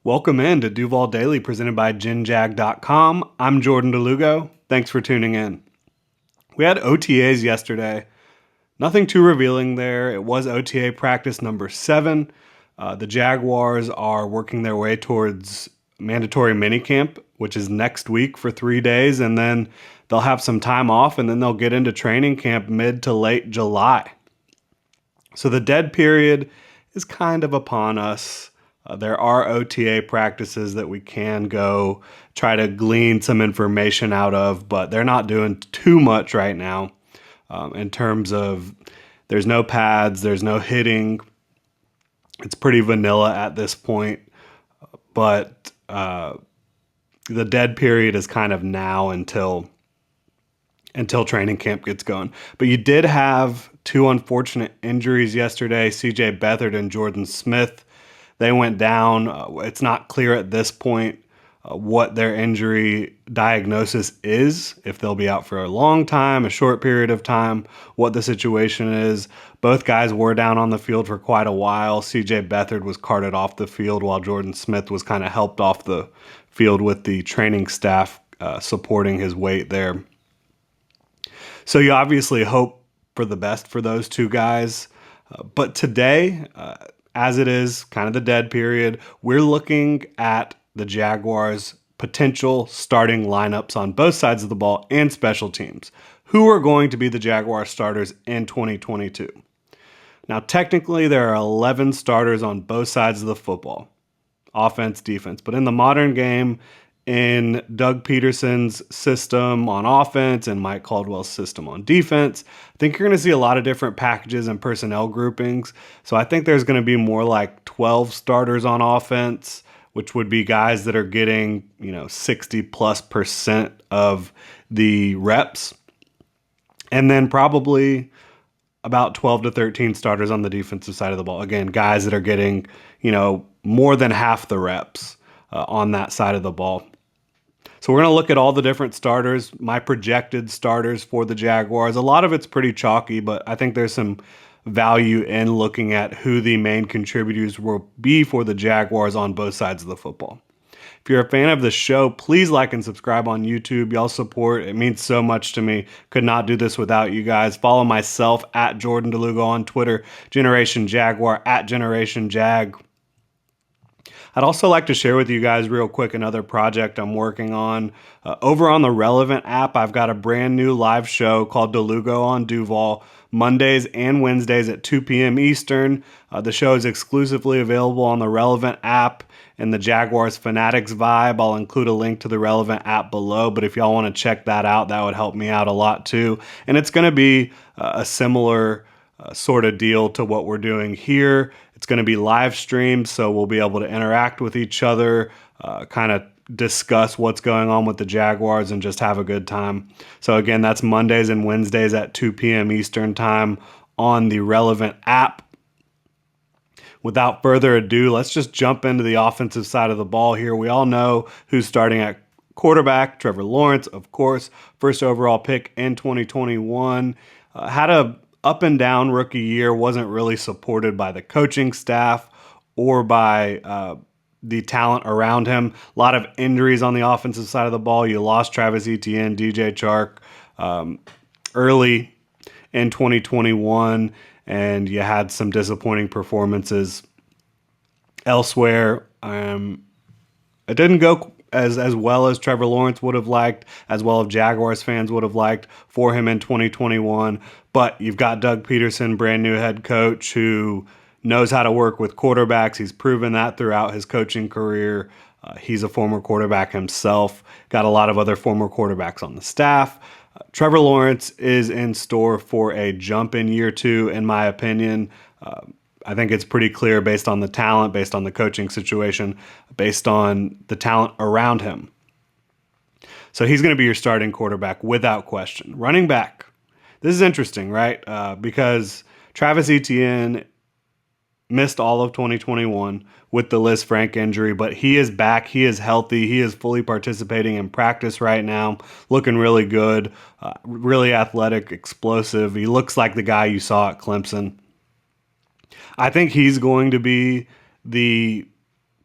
Welcome in to Duval Daily presented by GenJag.com. I'm Jordan DeLugo. Thanks for tuning in. We had OTAs yesterday. Nothing too revealing there. It was OTA practice number 7. The Jaguars are working their way towards mandatory minicamp, which is next week for 3 days, and then they'll have some time off, and then they'll get into training camp mid to late July. So the dead period is kind of upon us. There are OTA practices that we can go try to glean some information out of, but they're not doing too much right now in terms of there's no pads, there's no hitting. It's pretty vanilla at this point, but the dead period is kind of now until training camp gets going. But you did have 2 unfortunate injuries yesterday, C.J. Beathard and Jordan Smith. They went down. It's not clear at this point what their injury diagnosis is, if they'll be out for a long time, a short period of time, what the situation is. Both guys were down on the field for quite a while. C.J. Beathard was carted off the field while Jordan Smith was kind of helped off the field with the training staff supporting his weight there. So you obviously hope for the best for those two guys. But today, as it is kind of the dead period, we're looking at the Jaguars' potential starting lineups on both sides of the ball and special teams. Who are going to be the Jaguar starters in 2022? Now, technically, there are 11 starters on both sides of the football, offense, defense. But in the modern game, in Doug Peterson's system on offense and Mike Caldwell's system on defense, I think you're going to see a lot of different packages and personnel groupings. So I think there's going to be more like 12 starters on offense, which would be guys that are getting, 60+% of the reps. And then probably about 12 to 13 starters on the defensive side of the ball. Again, guys that are getting, more than half the reps on that side of the ball. So we're going to look at all the different starters, my projected starters for the Jaguars. A lot of it's pretty chalky, but I think there's some value in looking at who the main contributors will be for the Jaguars on both sides of the football. If you're a fan of the show, please like and subscribe on YouTube. Y'all support, it means so much to me. Could not do this without you guys. Follow myself at Jordan DeLugo on Twitter, Generation Jaguar at Generation Jag. I'd also like to share with you guys real quick another project I'm working on. Over on the Relevant app, I've got a brand new live show called DeLugo on Duval, Mondays and Wednesdays at 2 p.m. Eastern. The show is exclusively available on the Relevant app and the Jaguars Fanatics vibe. I'll include a link to the Relevant app below, but if y'all want to check that out, that would help me out a lot too. And it's going to be a similar sort of deal to what we're doing here. It's going to be live streamed, so we'll be able to interact with each other, kind of discuss what's going on with the Jaguars and just have a good time. So again, that's Mondays and Wednesdays at 2 p.m. Eastern time on the Relevant app. Without further ado, let's just jump into the offensive side of the ball here. We all know who's starting at quarterback. Trevor Lawrence, of course, first overall pick in 2021. Had a up and down rookie year, wasn't really supported by the coaching staff or by the talent around him. A lot of injuries on the offensive side of the ball. You lost Travis Etienne, DJ Chark early in 2021, and you had some disappointing performances elsewhere. It didn't go as well as Trevor Lawrence would have liked, as well as Jaguars fans would have liked for him in 2021. But you've got Doug Peterson, brand new head coach, who knows how to work with quarterbacks. He's proven that throughout his coaching career. He's a former quarterback himself. Got a lot of other former quarterbacks on the staff. Trevor Lawrence is in store for a jump in year 2, in my opinion. I think it's pretty clear based on the talent, based on the coaching situation, based on the talent around him. So he's going to be your starting quarterback without question. Running back. This is interesting, right? Because Travis Etienne missed all of 2021 with the Liz Frank injury, but he is back. He is healthy. He is fully participating in practice right now, looking really good, really athletic, explosive. He looks like the guy you saw at Clemson. I think he's going to be the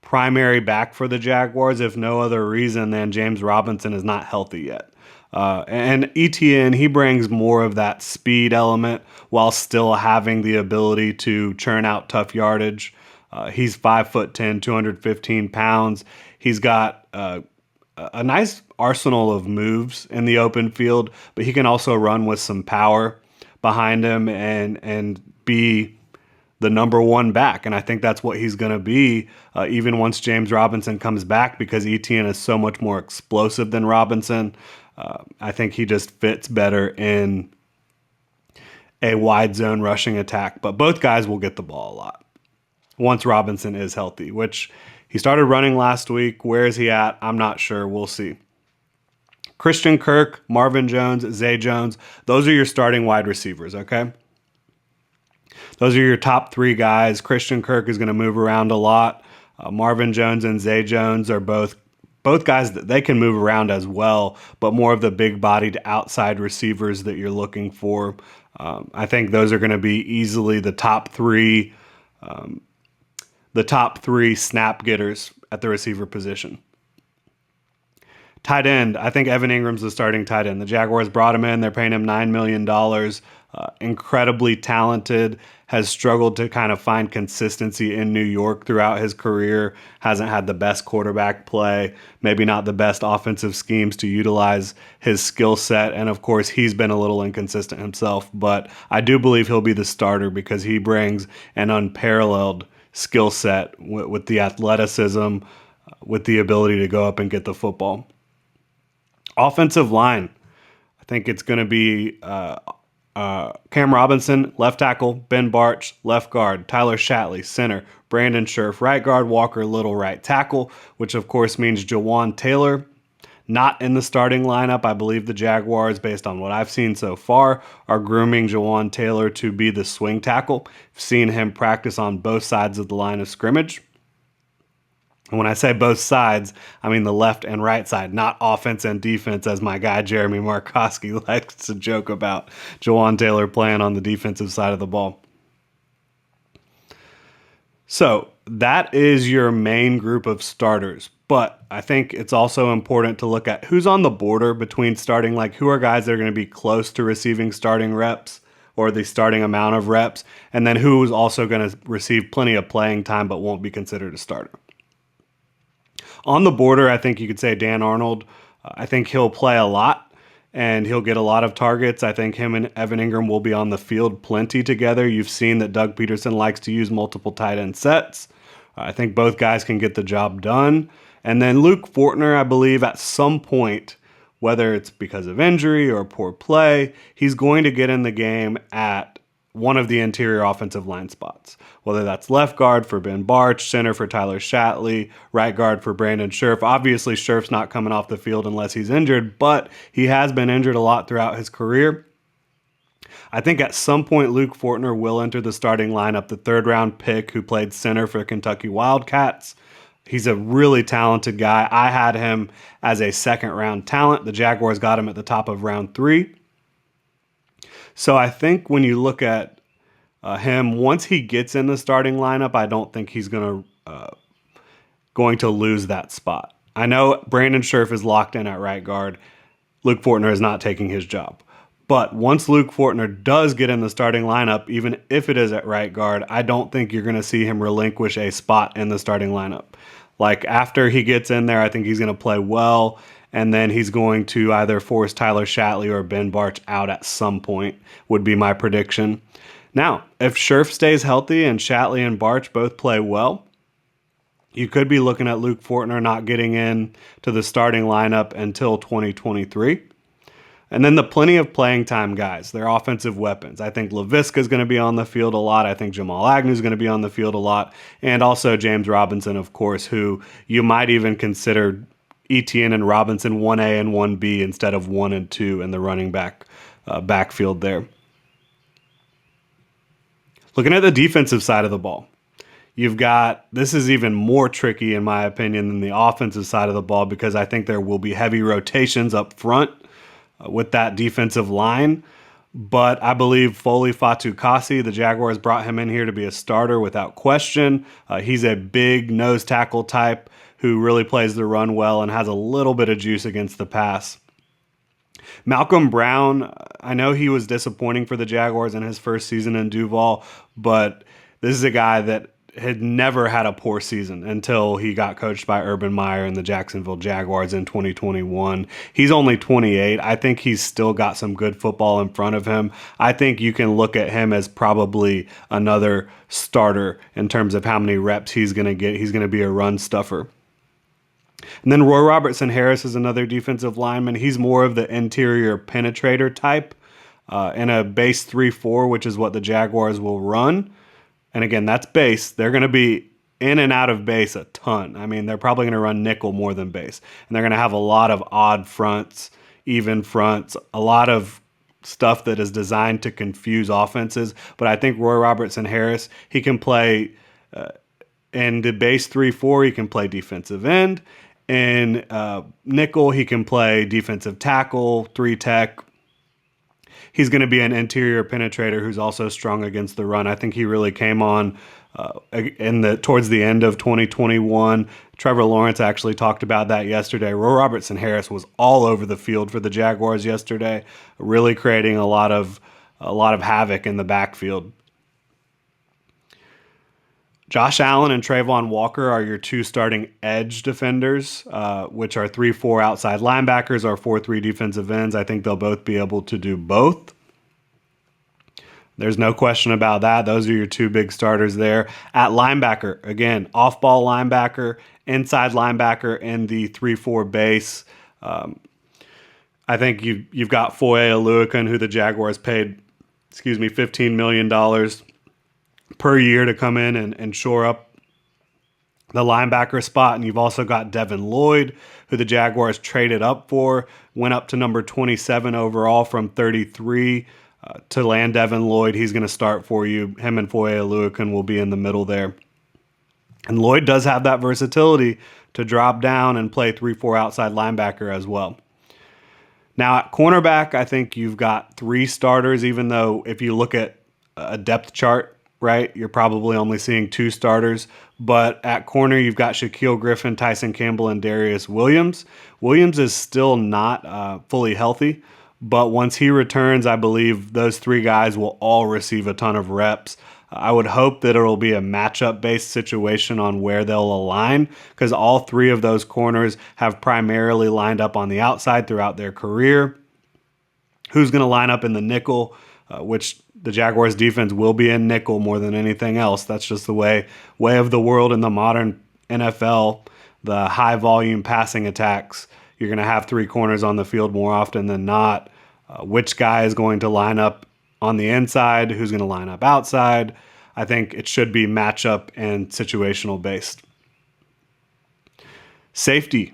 primary back for the Jaguars, if no other reason than James Robinson is not healthy yet. And ETN, he brings more of that speed element while still having the ability to churn out tough yardage. He's 5'10", 215 pounds. He's got a nice arsenal of moves in the open field, but he can also run with some power behind him and be the number one back. And I think that's what he's going to be even once James Robinson comes back, because ETN is so much more explosive than Robinson. I think he just fits better in a wide zone rushing attack. But both guys will get the ball a lot once Robinson is healthy, which he started running last week. Where is he at? I'm not sure. We'll see. Christian Kirk, Marvin Jones, Zay Jones, those are your starting wide receivers, okay? Those are your top three guys. Christian Kirk is going to move around a lot. Marvin Jones and Zay Jones are both guys that they can move around as well, but more of the big-bodied outside receivers that you're looking for. I think those are going to be easily the top three snap getters at the receiver position. Tight end, I think Evan Ingram's the starting tight end. The Jaguars brought him in. They're paying him $9 million. Incredibly talented, has struggled to kind of find consistency in New York throughout his career, hasn't had the best quarterback play, maybe not the best offensive schemes to utilize his skill set, and of course he's been a little inconsistent himself, but I do believe he'll be the starter because he brings an unparalleled skill set with the athleticism, with the ability to go up and get the football. Offensive line, I think it's going to be Cam Robinson, left tackle, Ben Bartch, left guard, Tyler Shatley, center, Brandon Scherf, right guard, Walker Little, right tackle, which of course means Jawan Taylor not in the starting lineup. I believe the Jaguars, based on what I've seen so far, are grooming Jawan Taylor to be the swing tackle. I've seen him practice on both sides of the line of scrimmage. And when I say both sides, I mean the left and right side, not offense and defense, as my guy Jeremy Markowski likes to joke about Jawan Taylor playing on the defensive side of the ball. So that is your main group of starters. But I think it's also important to look at who's on the border between starting, like who are guys that are going to be close to receiving starting reps or the starting amount of reps, and then who's also going to receive plenty of playing time but won't be considered a starter. On the border, I think you could say Dan Arnold. I think he'll play a lot and he'll get a lot of targets. I think him and Evan Ingram will be on the field plenty together. You've seen that Doug Peterson likes to use multiple tight end sets. I think both guys can get the job done. And then Luke Fortner, I believe at some point, whether it's because of injury or poor play, he's going to get in the game at one of the interior offensive line spots, whether that's left guard for Ben Bartch, center for Tyler Shatley, right guard for Brandon Scherf. Obviously, Scherf's not coming off the field unless he's injured, but he has been injured a lot throughout his career. I think at some point Luke Fortner will enter the starting lineup, the third-round pick who played center for Kentucky Wildcats. He's a really talented guy. I had him as a second-round talent. The Jaguars got him at the top of round 3. So I think when you look at him, once he gets in the starting lineup, I don't think he's going to lose that spot. I know Brandon Scherf is locked in at right guard. Luke Fortner is not taking his job. But once Luke Fortner does get in the starting lineup, even if it is at right guard, I don't think you're going to see him relinquish a spot in the starting lineup. Like after he gets in there, I think he's going to play well, and then he's going to either force Tyler Shatley or Ben Bartch out at some point, would be my prediction. Now, if Scherf stays healthy and Shatley and Bartch both play well, you could be looking at Luke Fortner not getting in to the starting lineup until 2023. And then the plenty of playing time guys, they're offensive weapons. I think Laviska is going to be on the field a lot. I think Jamal Agnew is going to be on the field a lot. And also James Robinson, of course, who you might even consider Etienne and Robinson 1A and 1B instead of 1 and 2 in the running backfield there. Looking at the defensive side of the ball, this is even more tricky in my opinion than the offensive side of the ball, because I think there will be heavy rotations up front with that defensive line. But I believe Foley Fatukasi, the Jaguars brought him in here to be a starter without question. He's a big nose tackle type who really plays the run well and has a little bit of juice against the pass. Malcolm Brown, I know he was disappointing for the Jaguars in his first season in Duval, but this is a guy that had never had a poor season until he got coached by Urban Meyer and the Jacksonville Jaguars in 2021. He's only 28. I think he's still got some good football in front of him. I think you can look at him as probably another starter in terms of how many reps he's going to get. He's going to be a run stuffer. And then Roy Robertson Harris is another defensive lineman. He's more of the interior penetrator type in a base 3-4, which is what the Jaguars will run. And again, that's base. They're going to be in and out of base a ton. I mean, they're probably going to run nickel more than base. And they're going to have a lot of odd fronts, even fronts, a lot of stuff that is designed to confuse offenses. But I think Roy Robertson Harris, he can play in the base 3-4, he can play defensive end. In nickel, he can play defensive tackle, 3 tech. He's going to be an interior penetrator who's also strong against the run. I think he really came on towards the end of 2021. Trevor Lawrence actually talked about that yesterday. Roy Robertson Harris was all over the field for the Jaguars yesterday, really creating a lot of havoc in the backfield. Josh Allen and Trayvon Walker are your two starting edge defenders, which are 3-4 outside linebackers or 4-3 defensive ends. I think they'll both be able to do both. There's no question about that. Those are your two big starters there. At linebacker, again, off-ball linebacker, inside linebacker, and the 3-4 base. I think you've got Foye Oluokun, who the Jaguars paid, $15 million per year to come in and shore up the linebacker spot. And you've also got Devin Lloyd, who the Jaguars traded up for, went up to number 27 overall from 33 to land Devin Lloyd. He's going to start for you. Him and Foye Oluokun will be in the middle there. And Lloyd does have that versatility to drop down and play 3-4 outside linebacker as well. Now at cornerback, I think you've got 3 starters, even though if you look at a depth chart, right, you're probably only seeing 2 starters. But at corner, you've got Shaquille Griffin, Tyson Campbell, and Darius Williams. Williams is still not fully healthy, but once he returns, I believe those 3 guys will all receive a ton of reps. I would hope that it'll be a matchup-based situation on where they'll align, because all 3 of those corners have primarily lined up on the outside throughout their career. Who's going to line up in the nickel, which the Jaguars defense will be in nickel more than anything else. That's just the way of the world in the modern NFL. The high volume passing attacks, you're going to have 3 corners on the field more often than not. Which guy is going to line up on the inside? Who's going to line up outside? I think it should be matchup and situational based. Safety.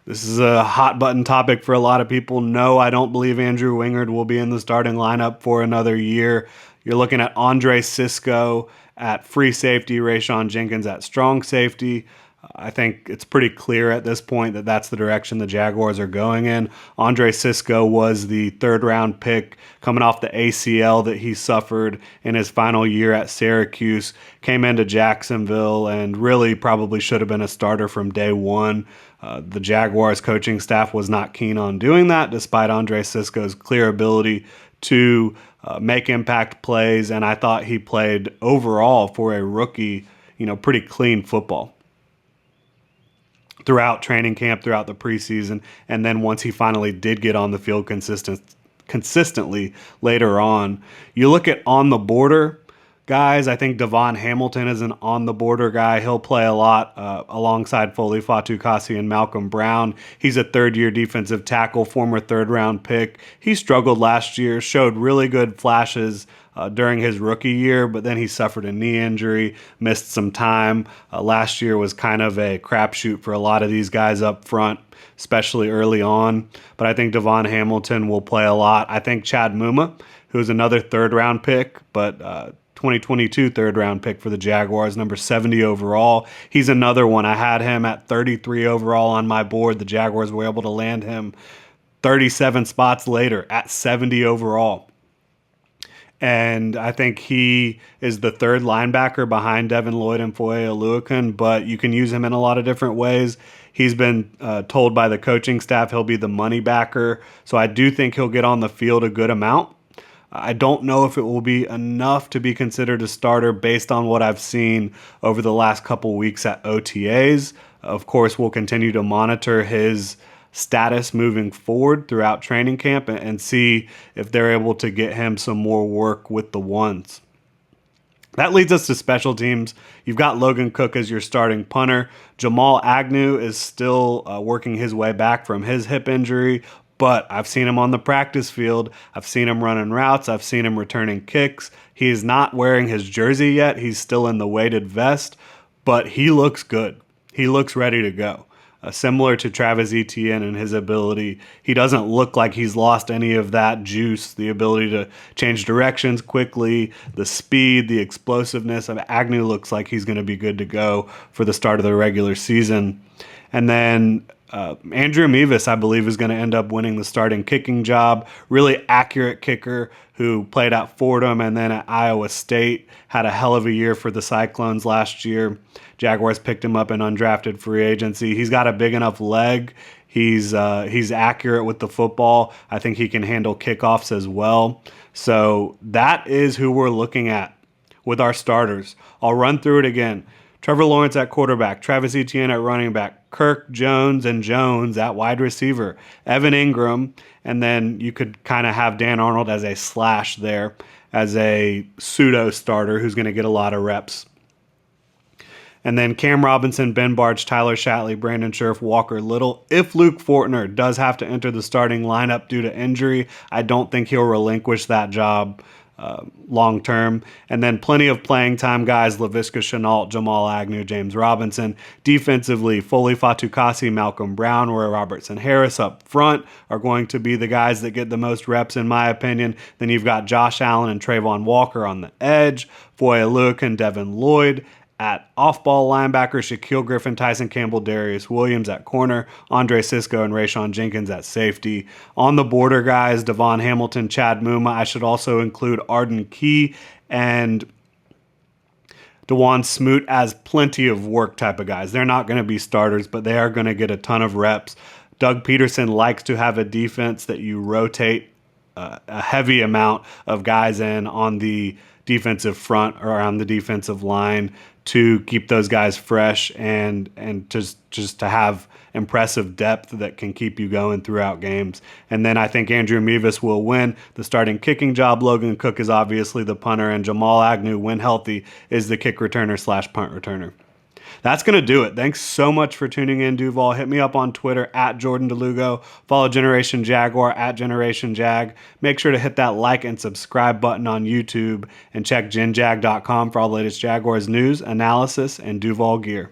This is a hot button topic for a lot of people. No, I don't believe Andrew Wingard will be in the starting lineup for another year. You're looking at Andre Cisco at free safety, Rayshon Jenkins at strong safety. I think it's pretty clear at this point that that's the direction the Jaguars are going in. Andre Cisco was the 3rd-round pick coming off the ACL that he suffered in his final year at Syracuse, came into Jacksonville, and really probably should have been a starter from day one. The Jaguars coaching staff was not keen on doing that, despite Andre Cisco's clear ability to make impact plays, and I thought he played overall for a rookie, pretty clean football throughout training camp, throughout the preseason, and then once he finally did get on the field consistently later on. You look at on the border guys, I think Devon Hamilton is an on the border guy. He'll play a lot alongside Foley Fatukasi and Malcolm Brown. He's a 3rd-year defensive tackle, former 3rd-round pick. He struggled last year, showed really good flashes during his rookie year, but then he suffered a knee injury, missed some time. Last year was kind of a crapshoot for a lot of these guys up front, especially early on. But I think Devon Hamilton will play a lot. I think Chad Muma, who's another 3rd-round pick, but 2022 3rd-round pick for the Jaguars, number 70 overall. He's another one. I had him at 33 overall on my board. The Jaguars were able to land him 37 spots later at 70 overall. And I think he is the third linebacker behind Devin Lloyd and Foye Oluokun, but you can use him in a lot of different ways. He's been told by the coaching staff he'll be the money backer, so I do think he'll get on the field a good amount. I don't know if it will be enough to be considered a starter based on what I've seen over the last couple weeks at OTAs. Of course, we'll continue to monitor his status moving forward throughout training camp and see if they're able to get him some more work with the ones. That leads us to special teams. You've got Logan Cook as your starting punter. Jamal Agnew is still working his way back from his hip injury, but I've seen him on the practice field. I've seen him running routes. I've seen him returning kicks. He is not wearing his jersey yet. He's still in the weighted vest, but he looks good. He looks ready to go. Similar to Travis Etienne and his ability, he doesn't look like he's lost any of that juice, the ability to change directions quickly, the speed, the explosiveness of Agnew looks like he's going to be good to go for the start of the regular season. And then Andrew Mevis, I believe, is going to end up winning the starting kicking job. Really accurate kicker who played at Fordham and then at Iowa State. Had a hell of a year for the Cyclones last year. Jaguars picked him up in undrafted free agency. He's got a big enough leg. He's accurate with the football. I think he can handle kickoffs as well. So that is who we're looking at with our starters. I'll run through it again. Trevor Lawrence at quarterback, Travis Etienne at running back, Kirk, Jones, and Jones at wide receiver, Evan Ingram, and then you could kind of have Dan Arnold as a slash there, as a pseudo starter who's going to get a lot of reps. And then Cam Robinson, Ben Bartch, Tyler Shatley, Brandon Scherf, Walker Little. If Luke Fortner does have to enter the starting lineup due to injury, I don't think he'll relinquish that job long term. And then plenty of playing time guys, Laviska Shenault, Jamal Agnew, James Robinson. Defensively, Foley Fatukasi, Malcolm Brown, Roy Robertson Harris up front are going to be the guys that get the most reps, in my opinion. Then you've got Josh Allen and Trayvon Walker on the edge, Foye Oluokun, Devin Lloyd. At off-ball linebacker, Shaquille Griffin, Tyson Campbell, Darius Williams at corner, Andre Sisco and Rayshawn Jenkins at safety. On the border guys, Devon Hamilton, Chad Muma. I should also include Arden Key and DeJuan Smoot as plenty of work type of guys. They're not going to be starters, but they are going to get a ton of reps. Doug Peterson likes to have a defense that you rotate a heavy amount of guys in on the defensive front or on the defensive line to keep those guys fresh and just to have impressive depth that can keep you going throughout games. And then I think Andrew Mevis will win the starting kicking job. Logan Cook is obviously the punter, and Jamal Agnew, when healthy, is the kick returner / punt returner. That's going to do it. Thanks so much for tuning in, Duval. Hit me up on Twitter at Jordan DeLugo. Follow Generation Jaguar at Generation Jag. Make sure to hit that like and subscribe button on YouTube and check genjag.com for all the latest Jaguars news, analysis, and Duval gear.